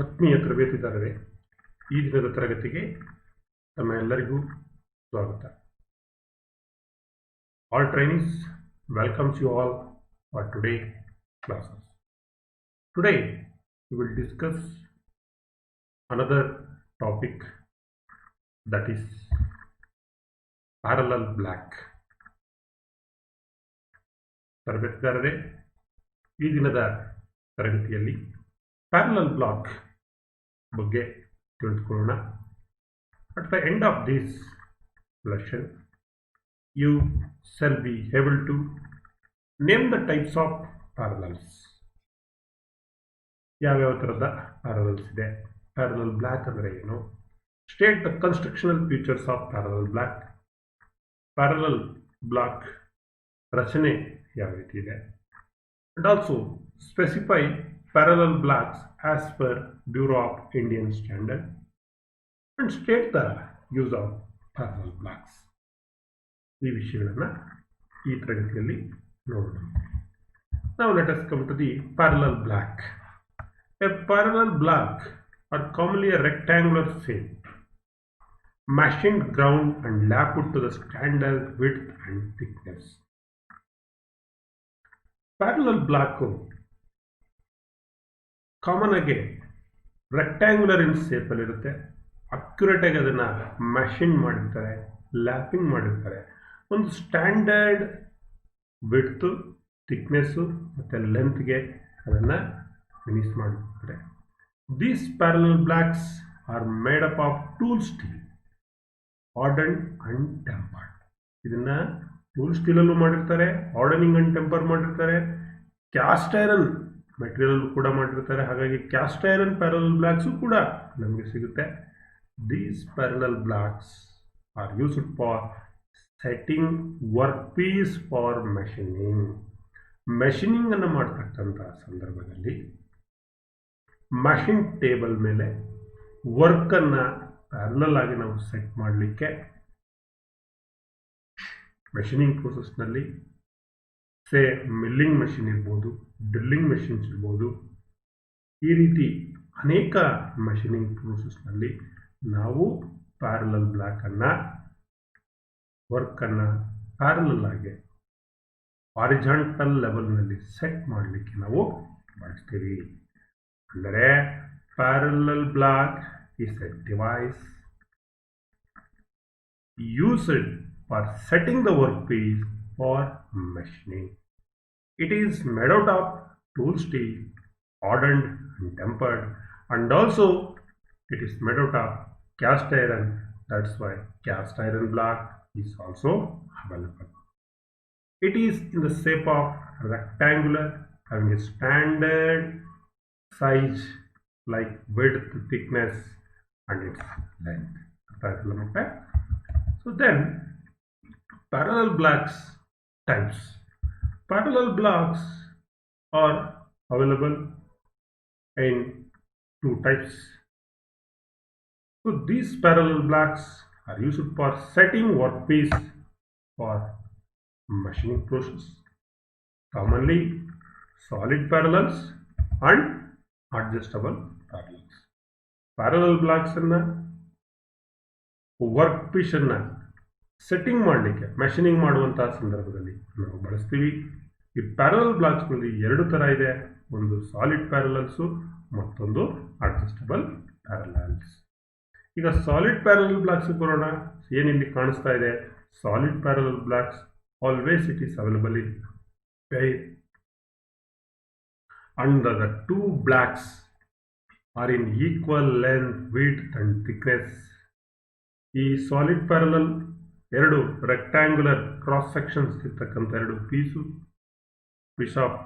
ಆತ್ಮೀಯ ತರಬೇತಿದಾರರೇ, ಈ ದಿನದ ತರಗತಿಗೆ ತಮ್ಮ ಎಲ್ಲರಿಗೂ ಸ್ವಾಗತ. All trainees welcomes you all for today classes. Today we will discuss another topic, that is parallel black. ತರಬೇತಿದಾರರೇ, ಈ ದಿನದ ತರಗತಿಯಲ್ಲಿ parallel block ಬಗ್ಗೆ ತಿಳಿದುಕೊಳ್ಳೋಣ. At the end of this lesson, you shall be able to name the types of parallels. ಯಾವ್ಯಾವ ಥರದ parallels ಇದೆ, parallel block ಅಂದರೆ ಏನು, state the constructional features of parallel block, parallel block ರಚನೆ ಯಾವ ರೀತಿ ಇದೆ, and also specify parallel blocks as per Bureau of Indian Standard and state the use of parallel blocks. ಈ ವಿಷಯಗಳನ್ನು ಈ ತರಗತಿಯಲ್ಲಿ ನೋಡೋಣ. Now let us come to the parallel block. A parallel block are commonly a rectangular shape, machined, ground and lapped to the standard width and thickness. Parallel block common ಆಗಿ rectangular ಇನ್ ಶೇಪಲ್ಲಿ ಇರುತ್ತೆ. ಅಕ್ಯುರೇಟಾಗಿ ಅದನ್ನು ಮ್ಯಾಷಿನ್ ಮಾಡಿರ್ತಾರೆ, ಲ್ಯಾಪಿಂಗ್ ಮಾಡಿರ್ತಾರೆ. ಒಂದು standard width, thickness ಮತ್ತು ಲೆಂತ್ಗೆ ಅದನ್ನು finish ಮಾಡಿರ್ತಾರೆ. These parallel blocks are made up of tool steel, hardened and tempered. ಇದನ್ನು ಟೂಲ್ ಸ್ಟೀಲಲ್ಲೂ ಮಾಡಿರ್ತಾರೆ, ಆರ್ಡನಿಂಗ್ ಅಂಡ್ ಟೆಂಪರ್ ಮಾಡಿರ್ತಾರೆ, ಕ್ಯಾಸ್ಟ್ ಐರನ್ ಮೆಟೀರಿಯಲ್ ಕೂಡ ಮಾಡಿರ್ತಾರೆ. ಹಾಗಾಗಿ ಕ್ಯಾಸ್ಟ್ ಐರನ್ ಪ್ಯಾರಲಲ್ ಬ್ಲಾಕ್ಸು ಕೂಡ ನಮಗೆ ಸಿಗುತ್ತೆ. These parallel blocks are used for setting work piece for machining. ಮೆಷಿನಿಂಗನ್ನು ಮಾಡ್ತಕ್ಕಂಥ ಸಂದರ್ಭದಲ್ಲಿ ಮೆಷಿನ್ ಟೇಬಲ್ ಮೇಲೆ ವರ್ಕನ್ನು ಪ್ಯಾರಲಲ್ ಆಗಿ ನಾವು ಸೆಟ್ ಮಾಡಲಿಕ್ಕೆ, ಮೆಷಿನಿಂಗ್ ಪ್ರೋಸೆಸ್ನಲ್ಲಿ ಮಿಲ್ಲಿಂಗ್ ಮೆಷಿನ್ ಇರ್ಬೋದು, ಡ್ರಿಲ್ಲಿಂಗ್ ಮೆಷಿನ್ಸ್ ಇರ್ಬೋದು, ಈ ರೀತಿ ಅನೇಕ ಮೆಷಿನಿಂಗ್ ಪ್ರೋಸೆಸ್ನಲ್ಲಿ ನಾವು ಪ್ಯಾರಲಲ್ ಬ್ಲಾಕನ್ನು, ವರ್ಕನ್ನು ಪ್ಯಾರಲಲ್ ಆಗಿ ಹಾರಿಜಾಂಟಲ್ ಲೆವೆಲ್ನಲ್ಲಿ ಸೆಟ್ ಮಾಡಲಿಕ್ಕೆ ನಾವು ಬಳಸ್ತೀವಿ. ಅಂದರೆ parallel block is a device used for setting the work piece for machining. It is made out of tool steel, hardened and tempered, and also it is made out of cast iron. That's why cast iron block is also available. It is in the shape of rectangular, having a standard size like width, thickness and its length. So then parallel blocks types. Parallel blocks are available in two types. So these parallel blocks are used for setting workpiece for machining process. Commonly solid parallels and adjustable parallels. Parallel blocks ಅನ್ನು workpiece ಅನ್ನು setting ಮಾಡಲಿಕ್ಕೆ, machining ಮಾಡುವಂತಹ ಸಂದರ್ಭದಲ್ಲಿ ನಾವು ಬಳಸ್ತೀವಿ. ಈ parallel ಬ್ಲಾಕ್ಸ್ಗಳಲ್ಲಿ ಎರಡು ಥರ ಇದೆ, ಒಂದು ಸಾಲಿಡ್ ಪ್ಯಾರಲಲ್ಸು, ಮತ್ತೊಂದು ಅಡ್ಜಸ್ಟಬಲ್ ಪ್ಯಾರಲಲ್ಸ್. ಈಗ ಸಾಲಿಡ್ ಪ್ಯಾರಲಲ್ ಬ್ಲಾಕ್ಸ್ ಬರೋಣ. ಏನಿಲ್ಲಿ ಕಾಣಿಸ್ತಾ ಇದೆ, solid parallel blocks always it is available in pair and the two blocks are in equal length, width and thickness. ಈ ಸಾಲಿಡ್ ಪ್ಯಾರಲಲ್ ಎರಡು ರೆಕ್ಟ್ಯಾಂಗ್ಯುಲರ್ ಕ್ರಾಸ್ ಸೆಕ್ಷನ್ಸ್ ಇರ್ತಕ್ಕಂಥ ಎರಡು piece of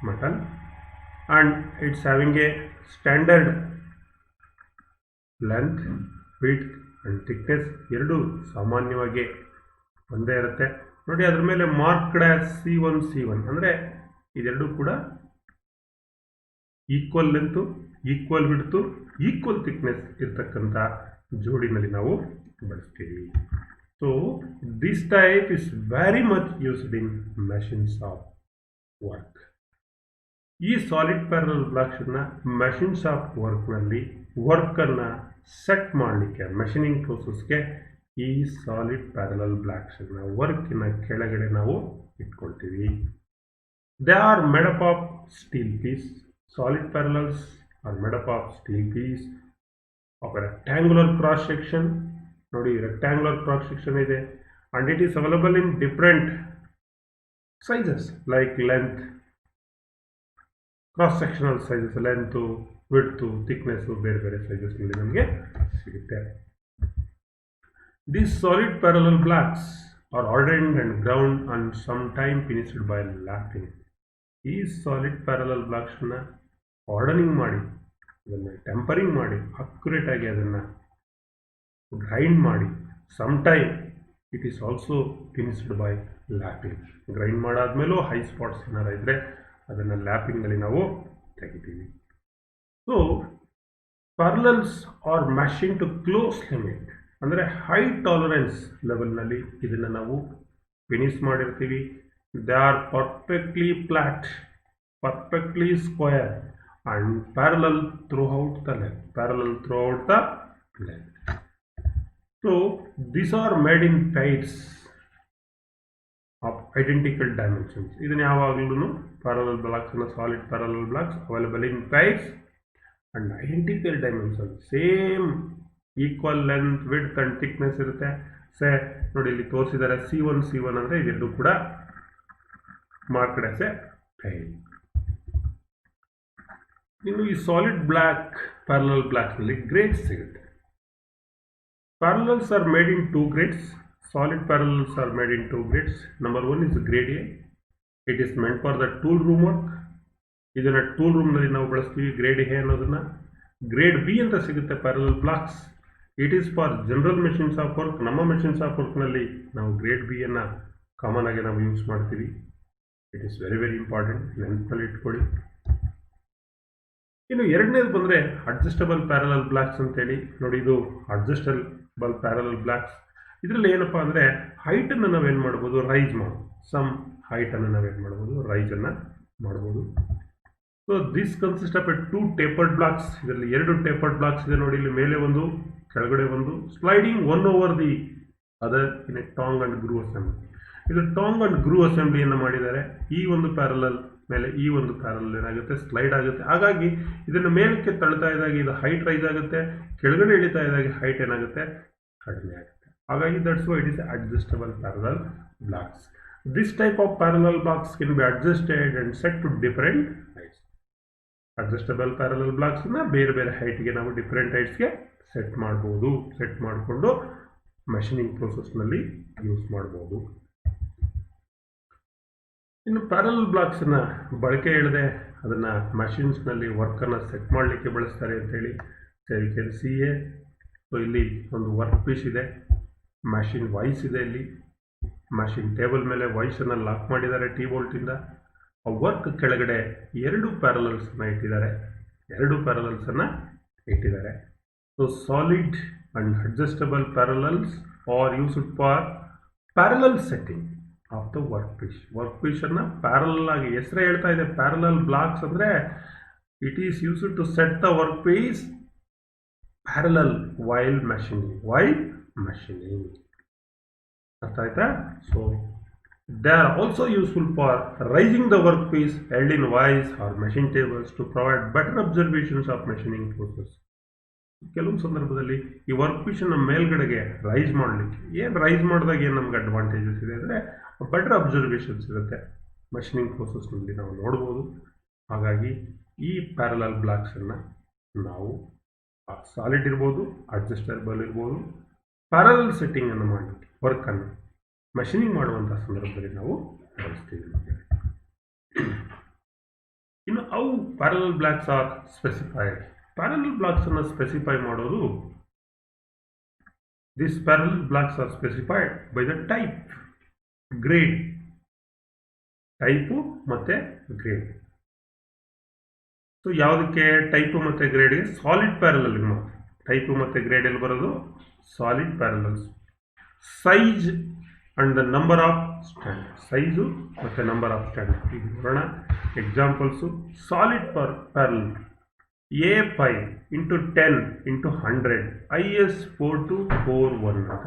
metal, and it's having a standard length, width and thickness. ಎರಡು ಸಾಮಾನ್ಯವಾಗಿ ಒಂದೇ ಇರುತ್ತೆ. ನೋಡಿ, ಅದ್ರ ಮೇಲೆ ಮಾರ್ಕ್ಡ್ ಆಸ್ C1 ಅಂದರೆ ಇದೆರಡು ಕೂಡ equal length, equal width, equal thickness ಇರ್ತಕ್ಕಂಥ ಜೋಡಿನಲ್ಲಿ ನಾವು ಬಳಸ್ತೀವಿ. So this type is very much used in machines of work. ಈ ಸಾಲಿಡ್ ಪ್ಯಾರಲಲ್ ಬ್ಲಾಕ್ಸನ್ನು ಮೆಷಿನ್ಸ್ ಆಫ್ ವರ್ಕ್ನಲ್ಲಿ ವರ್ಕನ್ನು ಸೆಟ್ ಮಾಡಲಿಕ್ಕೆ ಮೆಷಿನಿಂಗ್ ಪ್ರೋಸೆಸ್ಗೆ ಈ ಸಾಲಿಡ್ ಪ್ಯಾರಲಲ್ ಬ್ಲಾಕ್ಸನ್ನು ವರ್ಕಿನ ಕೆಳಗಡೆ ನಾವು ಇಟ್ಕೊಳ್ತೀವಿ. They are made up of steel piece. Solid parallels are made up of steel piece of rectangular cross section. ನೋಡಿ, ರೆಕ್ಟ್ಯಾಂಗುಲರ್ ಕ್ರಾಸ್ ಸೆಕ್ಷನ್ ಇದೆ and it is available in different sizes like length, cross sectional sizes, length, width, thickness, ಬೇರೆ ಬೇರೆ sizes ನಲ್ಲಿ ನಮಗೆ ಸಿಗುತ್ತೆ. These solid parallel blocks are hardened and ground and sometime finished by lapping. ಈ solid parallel ಬ್ಲಾಕ್ಸ್ನ hardening ಮಾಡಿ, ಅದನ್ನು tempering ಮಾಡಿ, ಅಕ್ಯುರೇಟ್ ಆಗಿ ಅದನ್ನು ಗ್ರೈಂಡ್ ಮಾಡಿ, sometime it is also finished by lapping. Grind ಮಾಡಾದ್ಮೇಲೂ ಹೈ ಸ್ಪಾಟ್ಸ್ ಏನಾರ ಇದ್ದರೆ ಅದನ್ನು ಲ್ಯಾಪಿಂಗಲ್ಲಿ ನಾವು ತೆಗಿತೀವಿ. So parallels are machining to close limit, ಅಂದರೆ ಹೈ ಟಾಲರೆನ್ಸ್ ಲೆವೆಲ್ನಲ್ಲಿ ಇದನ್ನು ನಾವು ಫಿನಿಶ್ ಮಾಡಿರ್ತೀವಿ. They are perfectly flat, perfectly square and parallel throughout the length. So these are made in pairs of identical dimensions. ಇದನ್ನು ಯಾವಾಗಲೂ ಪ್ಯಾರಲಲ್ ಬ್ಲಾಕ್ಸ್ ಅನ್ನು solid parallel blocks available in pairs and identical dimension, same equal length, width and thickness ಇರುತ್ತೆ. ನೋಡಿ ಇಲ್ಲಿ ತೋರಿಸಿದ್ದಾರೆ C1 ಅಂದರೆ ಇದೆರಡು ಕೂಡ ಮಾರ್ಕ್ಡ್ ಆಸ್ ಎ ಪೈರ್. ಇನ್ನು ಈ ಸಾಲಿಡ್ ಬ್ಲಾಕ್ ಪ್ಯಾರಲಲ್ ಬ್ಲಾಕ್ಸ್ನಲ್ಲಿ ಗ್ರೇಡ್ಸ್ ಸಿಗುತ್ತೆ. Parallels are made in two grades. Solid parallels are made in two grades. Number one is grade A. It is meant for the tool room work. ಇದನ್ನು tool ರೂಮ್ನಲ್ಲಿ ನಾವು ಬಳಸ್ತೀವಿ grade A ಅನ್ನೋದನ್ನು. Grade B ಅಂತ ಸಿಗುತ್ತೆ parallel blocks. It is for general machines of work. ನಮ್ಮ machines of ವರ್ಕ್ನಲ್ಲಿ ನಾವು grade B ಅನ್ನು ಕಾಮನ್ ಆಗಿ ನಾವು ಯೂಸ್ ಮಾಡ್ತೀವಿ. It is very very important, ನೆನಪಲ್ಲಿ ಇಟ್ಕೊಳ್ಳಿ. ಇನ್ನು ಎರಡನೇದು ಬಂದರೆ ಅಡ್ಜಸ್ಟಬಲ್ ಪ್ಯಾರಲಲ್ ಬ್ಲಾಕ್ಸ್ ಅಂತೇಳಿ. ನೋಡಿ, ಇದು ಅಡ್ಜಸ್ಟಬಲ್ ಪ್ಯಾರಲಲ್ ಬ್ಲಾಕ್ಸ್. ಇದರಲ್ಲಿ ಏನಪ್ಪ ಅಂದರೆ ಹೈಟನ್ನು ನಾವೇನು ಮಾಡ್ಬೋದು, ರೈಸ್ ಮಾಡ್ಬೋದು. ಸಮ್ ಹೈಟನ್ನು ನಾವೇನು ಮಾಡ್ಬೋದು, ರೈಸನ್ನು ಮಾಡ್ಬೋದು. So this consist of A 2 tapered blocks. ಇದರಲ್ಲಿ 2 ಟೇಪರ್ಡ್ ಬ್ಲಾಕ್ಸ್ ಇದೆ ನೋಡಿ, ಇಲ್ಲಿ ಮೇಲೆ ಒಂದು, ಕೆಳಗಡೆ ಒಂದು, sliding one over the other in a ಟಾಂಗ್ ಅಂಡ್ ಗ್ರೂ ಅಸೆಂಬ್ಲಿ. ಇದು ಟಾಂಗ್ ಅಂಡ್ ಗ್ರೂ ಅಸೆಂಬ್ಲಿಯನ್ನು ಮಾಡಿದ್ದಾರೆ. ಈ ಒಂದು ಪ್ಯಾರಲಲ್ ಮೇಲೆ ಈ ಒಂದು ಪ್ಯಾರಲಲ್ ಏನಾಗುತ್ತೆ, ಸ್ಲೈಡ್ ಆಗುತ್ತೆ. ಹಾಗಾಗಿ ಇದನ್ನು ಮೇಲಕ್ಕೆ ತಳ್ತಾ ಇದ್ದಾಗ ಇದು ಹೈಟ್ ರೈಸ್ ಆಗುತ್ತೆ, ಕೆಳಗಡೆ ಇಳಿತಾ ಇದ್ದಾಗ ಹೈಟ್ ಏನಾಗುತ್ತೆ, ಕಡಿಮೆ ಆಗುತ್ತೆ. ಹಾಗಾಗಿ that's why it is adjustable parallel blocks. This type of parallel blocks can be adjusted and set to different heights. Adjustable parallel ಬ್ಲಾಕ್ಸನ್ನು ಬೇರೆ ಬೇರೆ ಹೈಟ್ಗೆ ನಾವು ಡಿಫರೆಂಟ್ ಹೈಟ್ಸ್ಗೆ ಸೆಟ್ ಮಾಡ್ಬೋದು. ಸೆಟ್ ಮಾಡಿಕೊಂಡು ಮೆಷಿನಿಂಗ್ ಪ್ರೋಸೆಸ್ನಲ್ಲಿ ಯೂಸ್ ಮಾಡ್ಬೋದು. ಇನ್ನು ಪ್ಯಾರಲಲ್ ಬ್ಲಾಕ್ಸನ್ನು ಬಳಕೆ ಇಲ್ಲದೆ ಅದನ್ನು ಮೆಷಿನ್ಸ್ನಲ್ಲಿ ವರ್ಕನ್ನು ಸೆಟ್ ಮಾಡಲಿಕ್ಕೆ ಬಳಸ್ತಾರೆ ಅಂತೇಳಿ. You can see a. So ಇಲ್ಲಿ ಒಂದು ವರ್ಕ್ ಪೀಸ್ ಇದೆ, ಮ್ಯಾಷಿನ್ ವಾಯ್ಸ್ ಇದೆ. ಇಲ್ಲಿ ಮ್ಯಾಷಿನ್ ಟೇಬಲ್ ಮೇಲೆ ವಾಯ್ಸನ್ನು ಲಾಕ್ ಮಾಡಿದ್ದಾರೆ T ಬೋಲ್ಟಿಂದ. ಆ ವರ್ಕ್ ಕೆಳಗಡೆ 2 ಪ್ಯಾರಲಲ್ಸನ್ನು ಇಟ್ಟಿದ್ದಾರೆ. So solid and adjustable parallels are used for parallel setting of the work ಪೀಸನ್ನು ಪ್ಯಾರಲಲ್ ಆಗಿ, ಹೆಸರೇ ಹೇಳ್ತಾ ಇದೆ ಪ್ಯಾರಲಲ್ ಬ್ಲಾಕ್ಸ್ ಅಂದರೆ it is used to set the work piece parallel while machining. ಅರ್ಥ ಆಯ್ತಾ? So they are also useful for raising the work piece held in vice or machine tables to provide better observations of machining process. ಕೆಲವು ಸಂದರ್ಭದಲ್ಲಿ ಈ work ಪೀಸನ್ನು ಮೇಲ್ಗಡೆಗೆ raise ಮಾಡಲಿಕ್ಕೆ, rice ಮಾಡಿದಾಗ ಏನು ನಮ್ಗೆ ಅಡ್ವಾಂಟೇಜಸ್ ಇದೆ ಅಂದರೆ ಬೆಟರ್ ಅಬ್ಸರ್ವೇಷನ್ಸ್ ಇರುತ್ತೆ, ಮೆಷಿನಿಂಗ್ ಪ್ರೋಸೆಸ್ನಲ್ಲಿ ನಾವು ನೋಡ್ಬೋದು. ಹಾಗಾಗಿ ಈ ಪ್ಯಾರಲಲ್ ಬ್ಲಾಕ್ಸನ್ನು ನಾವು ಸಾಲಿಡ್ ಇರ್ಬೋದು, ಅಡ್ಜಸ್ಟಬಲ್ ಇರ್ಬೋದು, ಪ್ಯಾರಲಲ್ ಸೆಟ್ಟಿಂಗನ್ನು ಮಾಡಲಿಕ್ಕೆ, ವರ್ಕನ್ನು ಮೆಷಿನಿಂಗ್ ಮಾಡುವಂಥ ಸಂದರ್ಭದಲ್ಲಿ ನಾವು ಬಳಸ್ತೀವಿ. ಇನ್ನು ಅವು parallel blocks are specified. Parallel ಬ್ಲಾಕ್ಸನ್ನು ಸ್ಪೆಸಿಫೈ ಮಾಡೋದು, this parallel blocks are specified by the type, grade, type ಮತ್ತು ಗ್ರೇಡ್. ಸೊ ಯಾವುದಕ್ಕೆ ಟೈಪು ಮತ್ತು ಗ್ರೇಡ್ಗೆ? ಸಾಲಿಡ್ ಪ್ಯಾರಲಲ್ ಮಾತ್ರ. ಟೈಪು ಮತ್ತು ಗ್ರೇಡ್ ಎಲ್ಲಿ ಬರೋದು? Solid parallels. Size and the number of standard, size ಮತ್ತು ನಂಬರ್ ಆಫ್ ಸ್ಟ್ಯಾಂಡರ್ಡ್. ಈಗ ನೋಡೋಣ examples. Solid parallel A5 into 10 into 100 IS4241 ಅಂತ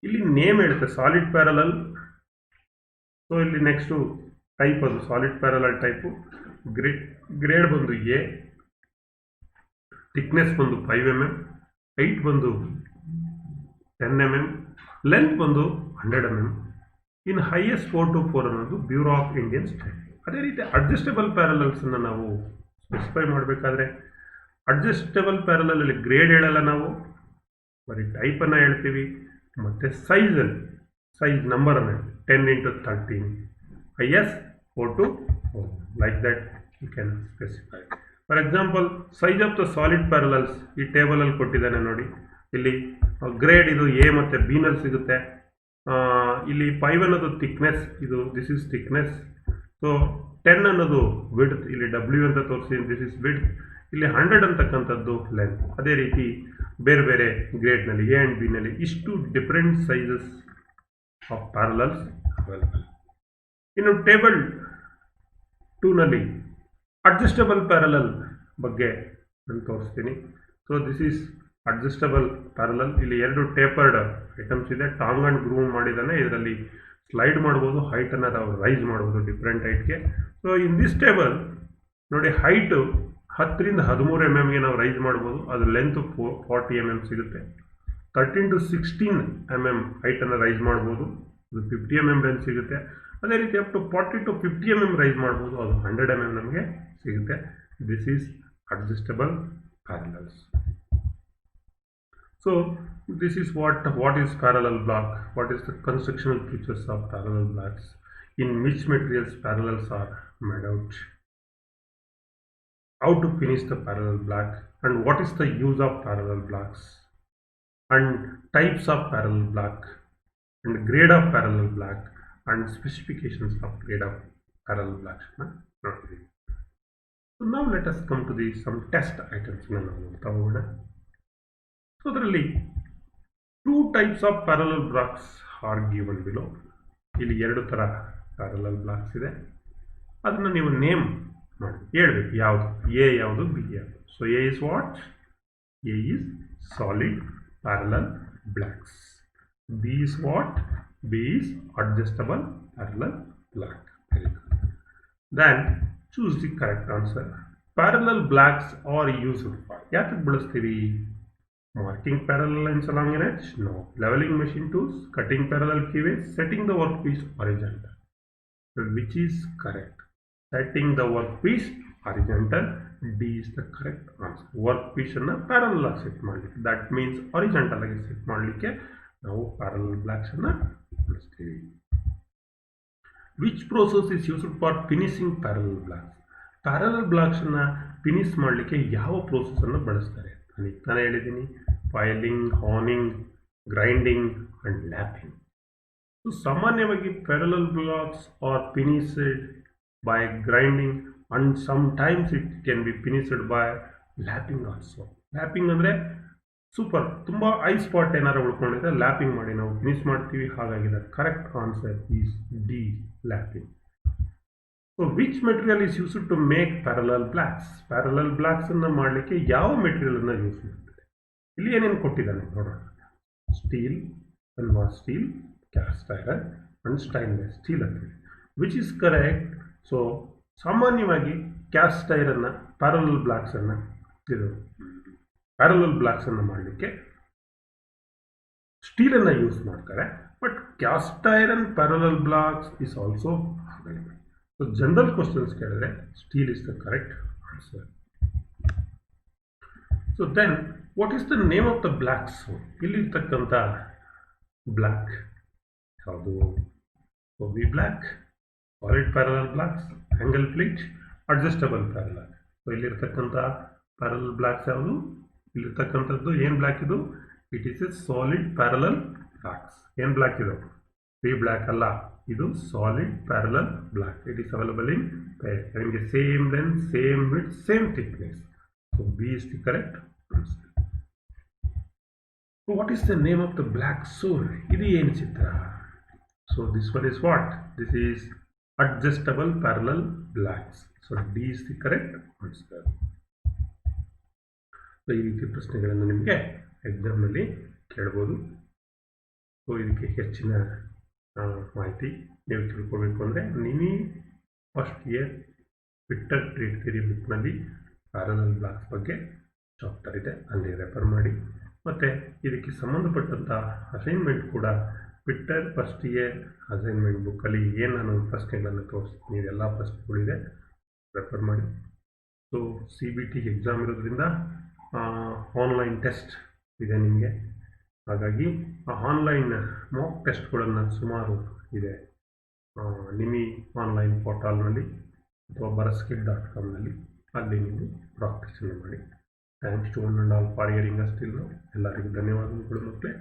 ಇಲ್ಲಿ ನೇಮ್ ಹೇಳುತ್ತೆ ಸಾಲಿಡ್ ಪ್ಯಾರಲಲ್. ಸೊ ಇಲ್ಲಿ ನೆಕ್ಸ್ಟು ಟೈಪ್, ಅದು ಸಾಲಿಡ್ ಪ್ಯಾರಲಲ್ ಟೈಪು. ಗ್ರೇಡ್ ಬಂದು ಎ, ಥಿಕ್ನೆಸ್ ಬಂದು 5 mm, ಹೈಟ್ ಬಂದು 10 mm, ಲೆಂತ್ ಬಂದು 100 mm. ಇನ್ IS424 ಅನ್ನೋದು ಬ್ಯೂರೋ ಆಫ್ ಇಂಡಿಯನ್ ಸ್ಟ್ಯಾಂಡರ್ಡ್. ಅದೇ ರೀತಿ ಅಡ್ಜಸ್ಟಬಲ್ ಪ್ಯಾರಲಲ್ಸನ್ನು ನಾವು ಸ್ಪೆಸಿಫೈ ಮಾಡಬೇಕಾದ್ರೆ ಅಡ್ಜಸ್ಟಬಲ್ ಪ್ಯಾರಲಲ್ಲಿ ಗ್ರೇಡ್ ಹೇಳಲ್ಲ ನಾವು, ಬರೀ ಟೈಪನ್ನು ಹೇಳ್ತೀವಿ. ಮತ್ತು ಸೈಜಲ್ಲಿ ಸೈಜ್ ನಂಬರನ್ನು 10 into 13 IS424 like that you can specify. For example size of the solid parallels ಈ ಟೇಬಲಲ್ಲಿ ಕೊಟ್ಟಿದ್ದಾನೆ ನೋಡಿ. ಇಲ್ಲಿ ಗ್ರೇಡ್ ಇದು ಎ ಮತ್ತು ಬಿನಲ್ಲಿ ಸಿಗುತ್ತೆ. ಇಲ್ಲಿ 5 ಅನ್ನೋದು ಥಿಕ್ನೆಸ್, ಇದು ದಿಸ್ ಇಸ್ ಥಿಕ್ನೆಸ್. ಸೊ 10 ಅನ್ನೋದು ವಿಡ್ತ್, ಇಲ್ಲಿ W ಅಂತ ತೋರಿಸಿ, ದಿಸ್ ಇಸ್ ವಿಡ್ತ್. ಇಲ್ಲಿ 100 ಅಂತಕ್ಕಂಥದ್ದು ಲೆಂತ್. ಅದೇ ರೀತಿ ಬೇರೆ ಬೇರೆ ಗ್ರೇಡ್ನಲ್ಲಿ ಎ ಆ್ಯಂಡ್ ಬಿನಲ್ಲಿ ಇಷ್ಟು different sizes of parallels available. ಇನ್ನು ಟೇಬಲ್ 2ನಲ್ಲಿ ಅಡ್ಜಸ್ಟಬಲ್ ಪ್ಯಾರಲಲ್ ಬಗ್ಗೆ ನಾನು ತೋರಿಸ್ತೀನಿ. So this is adjustable parallel. ಇಲ್ಲಿ 2 ಟೇಪರ್ಡ್ ಐಟಮ್ಸ್ ಇದೆ, ಟಾಂಗ್ ಆ್ಯಂಡ್ ಗ್ರೂವ್ ಮಾಡಿದ್ದಾನೆ. ಇದರಲ್ಲಿ ಸ್ಲೈಡ್ ಮಾಡ್ಬೋದು, ಹೈಟನ್ನು ನಾವು ರೈಸ್ ಮಾಡ್ಬೋದು ಡಿಫ್ರೆಂಟ್ ಹೈಟ್ಗೆ. ಸೊ ಇನ್ ದಿಸ್ ಟೇಬಲ್ ನೋಡಿ, ಹೈಟು 10 ರಿಂದ 13 mm ನಾವು ರೈಸ್ ಮಾಡ್ಬೋದು. ಅದು ಲೆಂತ್ 40 mm ಸಿಗುತ್ತೆ. 13 to 16 mm ಹೈಟನ್ನು ರೈಸ್ ಮಾಡ್ಬೋದು, ಅದು 50 mm ಲೆಂತ್ ಸಿಗುತ್ತೆ. ಅದೇ ರೀತಿ up to 40 to 50 mm raise ಮಾಡ್ಬೋದು, ಅದು 100 mm ನಮಗೆ ಸಿಗುತ್ತೆ. This is adjustable parallels. So this is what is parallel block, what is the constructional features of parallel blocks, in which materials parallels are made out, how to finish the parallel block, and what is the use of parallel blocks, and types of parallel block, and grade of parallel block, and specifications of grade of parallel blocks. So now let us come to some test items. So ಅದರಲ್ಲಿ 2 types of parallel blocks are given below. ಇಲ್ಲಿ 2 ಥರ parallel blocks ಇದೆ. ಅದನ್ನು ನೀವು name ಮಾಡಿ ಹೇಳ್ಬೇಕು, ಯಾವುದು A ಯಾವುದು ಬಿ ಯಾವುದು. So A is what? A is solid parallel blocks. B is what? B is adjustable parallel block. Very good. Then choose the correct answer. Parallel blocks are used for, ಯಾತಕ್ಕೆ ಬಳಸ್ತೀವಿ? Marking parallel lines along an edge? No. Leveling machine tools, cutting parallel keyways, setting the workpiece horizontal. Which is correct? Setting the workpiece horizontal. D is the correct answer. Workpiece ಅನ್ನು parallel ಆಗಿ set ಮಾಡಲಿಕ್ಕೆ, that means horizontal ಆಗಿ set ಮಾಡಲಿಕ್ಕೆ ನಾವು parallel blocks ಅನ್ನು ಬಳಸ್ತೀವಿ. Which process is used for finishing parallel blocks? Parallel blocks ಅನ್ನು finish ಮಾಡಲಿಕ್ಕೆ ಯಾವ ಪ್ರೋಸೆಸ್ ಅನ್ನು ಬಳಸ್ತಾರೆ? ನಾನು ಹೇಳಿದ್ದೀನಿ, filing, honing, grinding and lapping. So ಸಾಮಾನ್ಯವಾಗಿ parallel blocks are finished by grinding and sometimes it can be finished by lapping also. Lapping ಅಂದರೆ super, ತುಂಬ ಐ ಸ್ಪಾಟ್ ಏನಾರು ಉಳ್ಕೊಂಡಿದ್ರೆ ಲ್ಯಾಪಿಂಗ್ ಮಾಡಿ ನಾವು ಫಿನಿಶ್ ಮಾಡ್ತೀವಿ. ಹಾಗಾಗಿ the correct answer is D, lapping. So which material is used to make parallel blocks? Parallel ಬ್ಲಾಕ್ಸನ್ನು ಮಾಡಲಿಕ್ಕೆ ಯಾವ ಮೆಟೀರಿಯಲನ್ನು ಯೂಸ್ ಮಾಡ್ತಾರೆ? ಇಲ್ಲಿ ಏನೇನು ಕೊಟ್ಟಿದ್ದಾನೆ ನೋಡೋಣ. ಸ್ಟೀಲ್, ಕನ್ವಾಸ್ steel, cast iron and stainless steel ಅಂತೇಳಿ. Which is correct? ಸೊ ಸಾಮಾನ್ಯವಾಗಿ ಕ್ಯಾಸ್ಟ್ ಐರನ್ನ ಪ್ಯಾರಲಲ್ ಬ್ಲಾಕ್ಸನ್ನು ಮಾಡಲಿಕ್ಕೆ ಸ್ಟೀಲನ್ನು ಯೂಸ್ ಮಾಡ್ತಾರೆ. But cast iron parallel blocks is also available. So general questions ಕೇಳಿದ್ರೆ steel is the correct answer. So then what is the name of the blocks? ಇಲ್ಲಿರ್ತಕ್ಕಂಥ block ಯಾವುದು? V block, solid parallel blocks, angle plate, adjustable parallel. So ಇಲ್ಲಿರ್ತಕ್ಕಂಥ parallel blocks ಯಾವುದು? ಇಲ್ಲಿರ್ತಕ್ಕಂಥದ್ದು ಏನು block ಇದು? It is a solid parallel blocks. ಏನು block ಇದು? V block ಅಲ್ಲ, ಇದು solid parallel block. It is available in pair, having the same length, same width, same thickness. So B is the correct answer. What is the name of the block ಸೋಲ್? ಇದು ಏನು ಚಿತ್ರ? So this one is what? This is adjustable parallel blocks. So D is the correct answer. So ಈ ರೀತಿ ಪ್ರಶ್ನೆಗಳನ್ನು ನಿಮಗೆ ಎಕ್ಸಾಮ್ನಲ್ಲಿ ಕೇಳ್ಬೋದು. So ಇದಕ್ಕೆ ಹೆಚ್ಚಿನ ಮಾಹಿತಿ ನೀವು ತಿಳ್ಕೊಬೇಕು ಅಂದರೆ ನಿಮಿ ಫಸ್ಟ್ ಇಯರ್ ವಿಕ್ಟರ್ ಟ್ರೀಟ್ ಥಿಯರಿ ಬುಕ್ನಲ್ಲಿ ಪ್ಯಾರಲಲ್ ಬ್ಲಾಕ್ಸ್ ಬಗ್ಗೆ ಚಾಪ್ಟರ್ ಇದೆ, ಅಲ್ಲಿ ರೆಫರ್ ಮಾಡಿ. ಮತ್ತು ಇದಕ್ಕೆ ಸಂಬಂಧಪಟ್ಟಂಥ ಅಸೈನ್ಮೆಂಟ್ ಕೂಡ ವಿಕ್ಟರ್ ಫಸ್ಟ್ ಇಯರ್ ಅಸೈನ್ಮೆಂಟ್ ಬುಕ್ಕಲ್ಲಿ ಏನು ನಾನು ಪ್ರಶ್ನೆಗಳನ್ನು ತೋರಿಸ್ತೀನಿ ಇದೆಲ್ಲ ಪ್ರಶ್ನೆಗಳಿದೆ, ರೆಫರ್ ಮಾಡಿ. ಸೊ CBT ಎಕ್ಸಾಮ್ ಇರೋದ್ರಿಂದ ಆನ್ಲೈನ್ ಟೆಸ್ಟ್ ಇದೆ ನಿಮಗೆ, ಹಾಗಾಗಿ ಆ ಆನ್ಲೈನ್ ಮಾಕ್ ಟೆಸ್ಟ್ಗಳನ್ನು ಸುಮಾರು ಇದೆ ನಿಮಿ ಆನ್ಲೈನ್ ಪೋರ್ಟಲ್ನಲ್ಲಿ ಅಥವಾ bharatskit.comನಲ್ಲಿ, ಅಲ್ಲಿ ನೀವು ಪ್ರಾಕ್ಟೀಸನ್ನು ಮಾಡಿ. Thanks to one and all for hearing us till now. ಎಲ್ಲರಿಗೂ ಧನ್ಯವಾದಗಳು ಮಕ್ಕಳೇ.